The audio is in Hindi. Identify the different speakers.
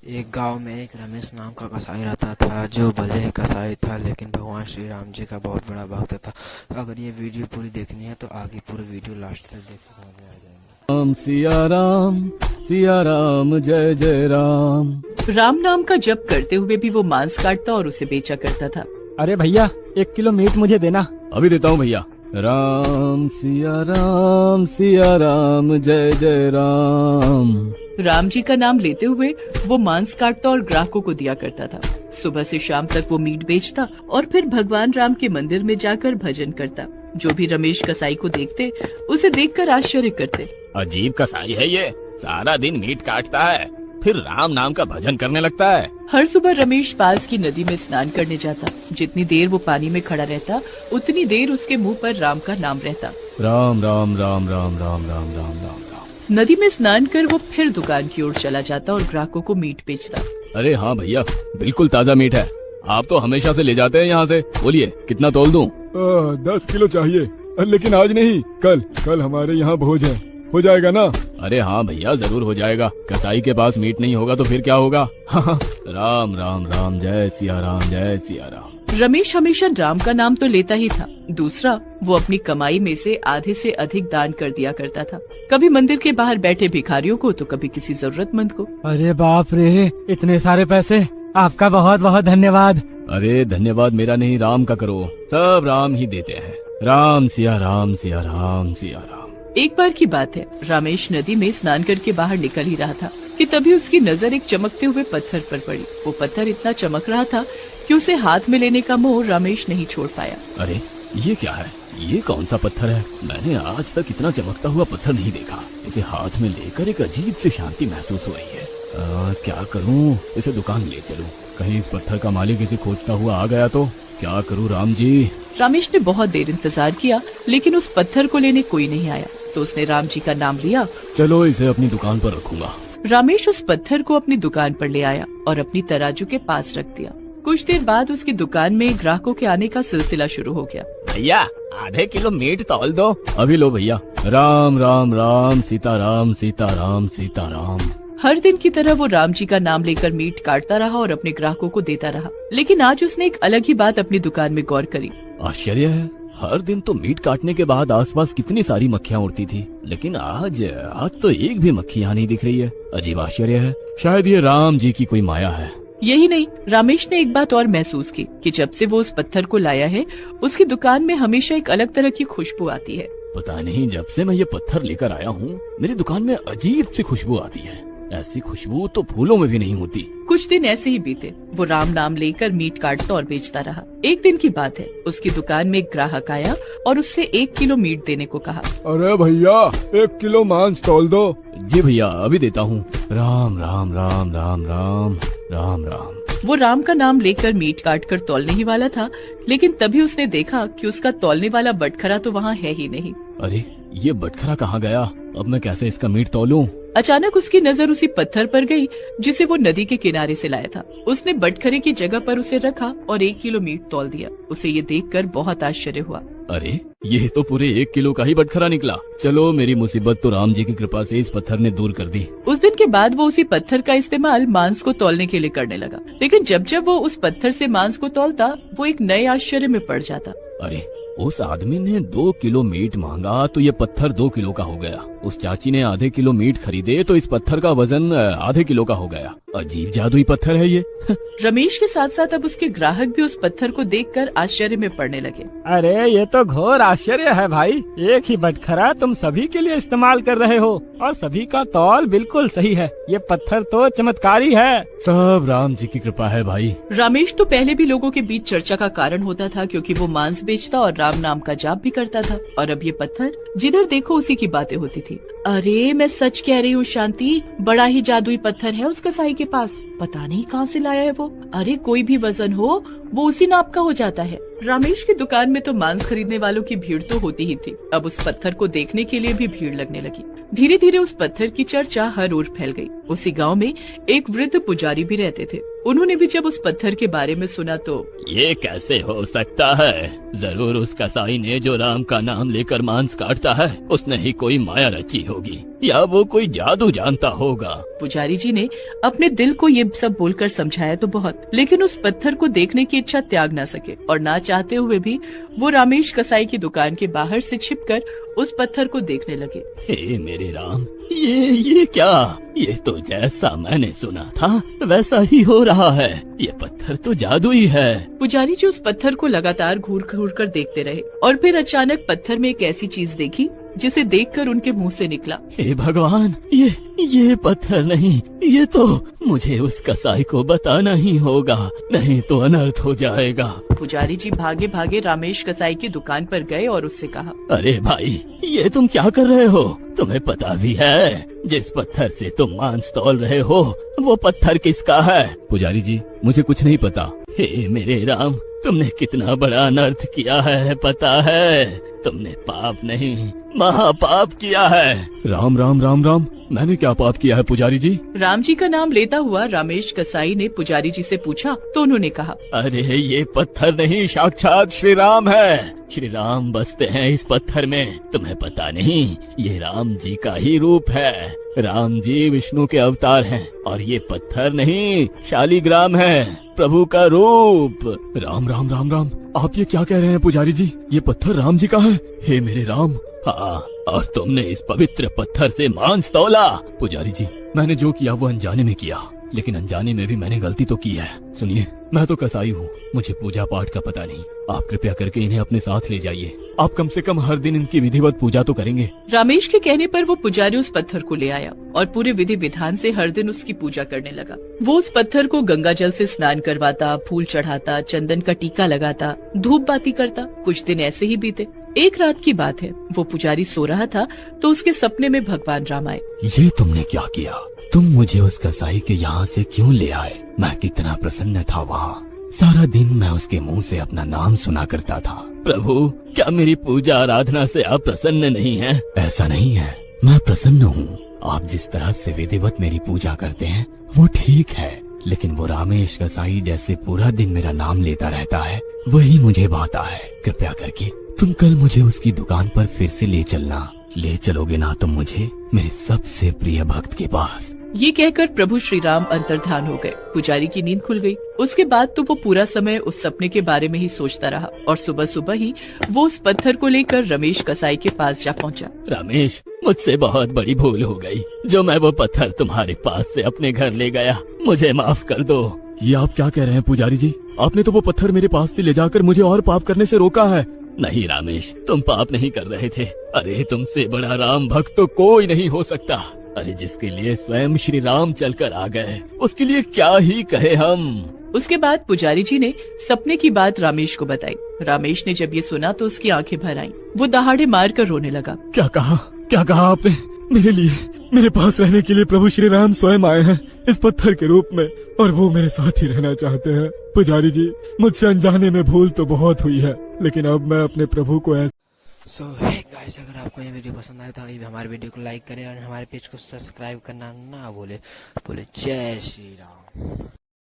Speaker 1: एक गांव में एक रमेश नाम का कसाई रहता था जो भले ही कसाई था लेकिन भगवान श्री राम जी का बहुत बड़ा भक्त था। अगर ये वीडियो पूरी देखनी है तो आगे पूरी वीडियो लास्ट तक देख के समझ में आ जाएंगे।
Speaker 2: सिया राम जय जय राम।
Speaker 3: राम नाम का जप करते हुए भी वो मांस काटता और उसे बेचा करता था।
Speaker 4: अरे भैया 1 किलो मीट मुझे देना।
Speaker 2: अभी देता हूँ भैया। राम सिया राम जय जय राम।
Speaker 3: राम जी का नाम लेते हुए वो मांस काटता और ग्राहकों को दिया करता था। सुबह से शाम तक वो मीट बेचता और फिर भगवान राम के मंदिर में जाकर भजन करता। जो भी रमेश कसाई को देखते उसे देखकर आश्चर्य करते।
Speaker 2: अजीब कसाई है ये, सारा दिन मीट काटता है फिर राम नाम का भजन करने लगता है।
Speaker 3: हर सुबह रमेश पास की नदी में स्नान करने जाता। जितनी देर वो पानी में खड़ा रहता उतनी देर उसके मुंह पर राम का नाम रहता।
Speaker 2: राम राम राम राम राम राम राम राम राम।
Speaker 3: नदी में स्नान कर वो फिर दुकान की ओर चला जाता और ग्राहकों को मीट बेचता।
Speaker 2: अरे हाँ भैया, बिल्कुल ताज़ा मीट है। आप तो हमेशा से ले जाते हैं यहाँ से। बोलिए कितना तोल दूं?
Speaker 5: 10 किलो चाहिए, लेकिन आज नहीं, कल हमारे यहाँ भोज है, हो जाएगा ना?
Speaker 2: अरे हाँ भैया, जरूर हो जाएगा। कसाई के पास मीट नहीं होगा तो फिर क्या होगा? राम राम राम जय सिया राम।
Speaker 3: रमेश हमेशा राम का नाम तो लेता ही था, दूसरा वो अपनी कमाई में से आधे से अधिक दान कर दिया करता था। कभी मंदिर के बाहर बैठे भिखारियों को तो कभी किसी जरूरतमंद को।
Speaker 4: अरे बाप रे, इतने सारे पैसे, आपका बहुत बहुत धन्यवाद।
Speaker 2: अरे धन्यवाद मेरा नहीं, राम का करो, सब राम ही देते हैं। राम सिया राम सिया राम सिया राम।
Speaker 3: एक बार की बात है, रमेश नदी में स्नान करके बाहर निकल ही रहा था कि तभी उसकी नजर एक चमकते हुए पत्थर पर पड़ी। वो पत्थर इतना चमक रहा था कि उसे हाथ में लेने का मोह रमेश नहीं छोड़ पाया।
Speaker 2: अरे ये क्या है? ये कौन सा पत्थर है? मैंने आज तक इतना चमकता हुआ पत्थर नहीं देखा। इसे हाथ में लेकर एक अजीब सी शांति महसूस हो रही है। क्या करूं? इसे दुकान ले चलूं। कहीं इस पत्थर का मालिक इसे खोजता हुआ आ गया तो क्या करूं? राम जी।
Speaker 3: रमेश ने बहुत देर इंतजार किया लेकिन उस पत्थर को लेने कोई नहीं आया, तो उसने राम जी का नाम लिया।
Speaker 2: चलो इसे अपनी दुकान पर रखूंगा।
Speaker 3: रमेश उस पत्थर को अपनी दुकान पर ले आया और अपनी तराजू के पास रख दिया। कुछ देर बाद उसकी दुकान में ग्राहकों के आने का सिलसिला शुरू हो गया।
Speaker 2: भैया आधे किलो मीट तौल दो। अभी लो भैया। राम राम राम सीता राम सीता राम सीता राम।
Speaker 3: हर दिन की तरह वो राम जी का नाम लेकर मीट काटता रहा और अपने ग्राहकों को देता रहा। लेकिन आज उसने एक अलग ही बात अपनी दुकान में गौर करी।
Speaker 2: आश्चर्य है, हर दिन तो मीट काटने के बाद आसपास कितनी सारी मक्खियाँ उड़ती थी, लेकिन आज तो एक भी मक्खी यहाँ नहीं दिख रही है। अजीब आश्चर्य है, शायद ये राम जी की कोई माया है।
Speaker 3: यही नहीं, रमेश ने एक बात और महसूस की कि जब से वो उस पत्थर को लाया है उसकी दुकान में हमेशा एक अलग तरह की खुशबू आती है।
Speaker 2: पता नहीं, जब से मैं ये पत्थर लेकर आया हूँ मेरी दुकान में अजीब सी खुशबू आती है। ऐसी खुशबू तो फूलों में भी नहीं होती।
Speaker 3: कुछ दिन ऐसे ही बीते। वो राम नाम लेकर मीट काटता और बेचता रहा। एक दिन की बात है, उसकी दुकान में एक ग्राहक आया और उससे 1 किलो मीट देने को कहा।
Speaker 5: अरे भैया 1 किलो मांस तौल दो।
Speaker 2: जी भैया अभी देता हूँ। राम राम राम राम राम राम राम।
Speaker 3: वो राम का नाम लेकर मीट काट कर तौलने ही वाला था, लेकिन तभी उसने देखा कि उसका तौलने वाला बटखरा तो वहाँ है ही नहीं।
Speaker 2: अरे ये बटखरा कहाँ गया? अब मैं कैसे इसका मीट तौलूं?
Speaker 3: अचानक उसकी नजर उसी पत्थर पर गई जिसे वो नदी के किनारे से लाया था। उसने बटखरे की जगह पर उसे रखा और 1 किलो मीट तौल दिया। उसे ये देखकर बहुत आश्चर्य हुआ।
Speaker 2: अरे ये तो पूरे 1 किलो का ही बटखरा निकला। चलो मेरी मुसीबत तो राम जी की कृपा से इस पत्थर ने दूर कर दी।
Speaker 3: उस दिन के बाद वो उसी पत्थर का इस्तेमाल मांस को तौलने के लिए करने लगा। लेकिन जब जब वो उस पत्थर से मांस को तौलता वो एक नए आश्चर्य में पड़ जाता।
Speaker 2: अरे उस आदमी ने 2 किलो मीट मांगा तो ये पत्थर 2 किलो का हो गया। उस चाची ने आधे किलो मीट खरीदे तो इस पत्थर का वजन आधे किलो का हो गया। अजीब जादुई पत्थर है ये।
Speaker 3: रमेश के साथ साथ अब उसके ग्राहक भी उस पत्थर को देखकर आश्चर्य में पड़ने लगे।
Speaker 4: अरे ये तो घोर आश्चर्य है भाई, एक ही बटखरा तुम सभी के लिए इस्तेमाल कर रहे हो और सभी का तौल बिल्कुल सही है। ये पत्थर तो चमत्कारी है।
Speaker 2: सब राम जी की कृपा है भाई।
Speaker 3: रमेश तो पहले भी लोगों के बीच चर्चा का कारण होता था, क्योंकि वो मांस बेचता और राम नाम का जाप भी करता था। और अब ये पत्थर जिधर देखो उसी की बातें होती थी। अरे मैं सच कह रही हूँ शांति, बड़ा ही जादुई पत्थर है उस कसाई के पास। पता नहीं कहाँ से लाया है वो। अरे कोई भी वजन हो वो उसी नाप का हो जाता है। रमेश की दुकान में तो मांस खरीदने वालों की भीड़ तो होती ही थी, अब उस पत्थर को देखने के लिए भी भीड़ लगने लगी। धीरे धीरे उस पत्थर की चर्चा हर ओर फैल गई। उसी गांव में एक वृद्ध पुजारी भी रहते थे। उन्होंने भी जब उस पत्थर के बारे में सुना तो
Speaker 2: ये कैसे हो सकता है? जरूर उस कसाई ने जो राम का नाम लेकर मांस काटता है उसने ही कोई माया रची होगी। या वो कोई जादू जानता होगा।
Speaker 3: पुजारी जी ने अपने दिल को ये सब बोलकर समझाया तो बहुत, लेकिन उस पत्थर को देखने की इच्छा त्याग ना सके और ना चाहते हुए भी वो रामेश कसाई की दुकान के बाहर से छिपकर उस पत्थर को देखने लगे।
Speaker 2: हे मेरे राम, ये क्या? ये तो जैसा मैंने सुना था वैसा ही हो रहा है। ये पत्थर तो जादुई है।
Speaker 3: पुजारी जी उस पत्थर को लगातार घूर घूर कर देखते रहे और फिर अचानक पत्थर में एक ऐसी चीज देखी जिसे देखकर उनके मुंह से निकला,
Speaker 2: हे भगवान, ये पत्थर नहीं, ये तो मुझे उस कसाई को बताना ही होगा, नहीं तो अनर्थ हो जाएगा।
Speaker 3: पुजारी जी भागे भागे रामेश कसाई की दुकान पर गए और उससे कहा,
Speaker 2: अरे भाई, ये तुम क्या कर रहे हो? तुम्हें पता भी है जिस पत्थर से तुम मांस तौल रहे हो वो पत्थर किसका है? पुजारी जी, मुझे कुछ नहीं पता। हे मेरे राम, तुमने कितना बड़ा अनर्थ किया है पता है? तुमने पाप नहीं महापाप किया है। राम राम राम राम, मैंने क्या पाप किया है पुजारी जी?
Speaker 3: राम जी का नाम लेता हुआ रामेश कसाई ने पुजारी जी से पूछा तो उन्होंने कहा,
Speaker 2: अरे ये पत्थर नहीं, साक्षात श्री राम है। श्री राम बसते हैं इस पत्थर में, तुम्हें पता नहीं? ये राम जी का ही रूप है। राम जी विष्णु के अवतार हैं और ये पत्थर नहीं, शालिग्राम है, प्रभु का रूप। राम राम राम राम, आप ये क्या कह रहे हैं पुजारी जी? ये पत्थर राम जी का है? हे मेरे राम। हाँ, और तुमने इस पवित्र पत्थर से मांस तौला। पुजारी जी, मैंने जो किया वो अनजाने में किया, लेकिन अनजाने में भी मैंने गलती तो की है। सुनिए, मैं तो कसाई हूँ, मुझे पूजा पाठ का पता नहीं। आप कृपया करके इन्हें अपने साथ ले जाइए। आप कम से कम हर दिन इनकी विधिवत पूजा तो करेंगे।
Speaker 3: रामेश के कहने पर वो पुजारी उस पत्थर को ले आया और पूरे विधि विधान से हर दिन उसकी पूजा करने लगा। वो उस पत्थर को गंगा जल से स्नान करवाता, फूल चढ़ाता, चंदन का टीका लगाता, धूप बाती करता। कुछ दिन ऐसे ही बीते। एक रात की बात है, वो पुजारी सो रहा था तो उसके सपने में भगवान राम आए।
Speaker 2: ये तुमने क्या किया? तुम मुझे उस कसाई के यहाँ से क्यों ले आए? मैं कितना प्रसन्न था वहाँ। सारा दिन मैं उसके मुंह से अपना नाम सुना करता था। प्रभु, क्या मेरी पूजा आराधना से आप प्रसन्न नहीं हैं? ऐसा नहीं है, मैं प्रसन्न हूँ। आप जिस तरह से विधिवत मेरी पूजा करते हैं वो ठीक है, लेकिन वो रामेश कसाई जैसे पूरा दिन मेरा नाम लेता रहता है वही मुझे भाता है। कृपया करके तुम कल मुझे उसकी दुकान पर फिर से ले चलना। ले चलोगे ना तुम मुझे मेरे सबसे प्रिय भक्त के पास?
Speaker 3: ये कहकर प्रभु श्री राम अंतर्धान हो गए। पुजारी की नींद खुल गई। उसके बाद तो वो पूरा समय उस सपने के बारे में ही सोचता रहा और सुबह सुबह ही वो उस पत्थर को लेकर रमेश कसाई के पास जा पहुंचा।
Speaker 2: रमेश, मुझसे बहुत बड़ी भूल हो गई जो मैं वो पत्थर तुम्हारे पास से अपने घर ले गया। मुझे माफ कर दो। ये आप क्या कह रहे हैं पुजारी जी? आपने तो वो पत्थर मेरे पास से ले जाकर मुझे और पाप करने से रोका है। नहीं रामेश, तुम पाप नहीं कर रहे थे। अरे तुमसे बड़ा राम भक्त तो कोई नहीं हो सकता। अरे जिसके लिए स्वयं श्री राम चलकर आ गए उसके लिए क्या ही कहे हम।
Speaker 3: उसके बाद पुजारी जी ने सपने की बात रामेश को बताई। रामेश ने जब ये सुना तो उसकी आंखें भर आईं। वो दहाड़े मार कर रोने लगा।
Speaker 5: क्या कहा आपने? मेरे लिए, मेरे पास रहने के लिए प्रभु श्री राम स्वयं आए हैं इस पत्थर के रूप में और वो मेरे साथ ही रहना चाहते हैं। पुजारी जी, मुझसे अनजाने में भूल तो बहुत हुई है, लेकिन अब मैं अपने प्रभु को
Speaker 1: सो हे गाइस, अगर आपको ये वीडियो पसंद आया तो हमारे वीडियो को लाइक करें और हमारे पेज को सब्सक्राइब करना ना बोले जय श्री राम।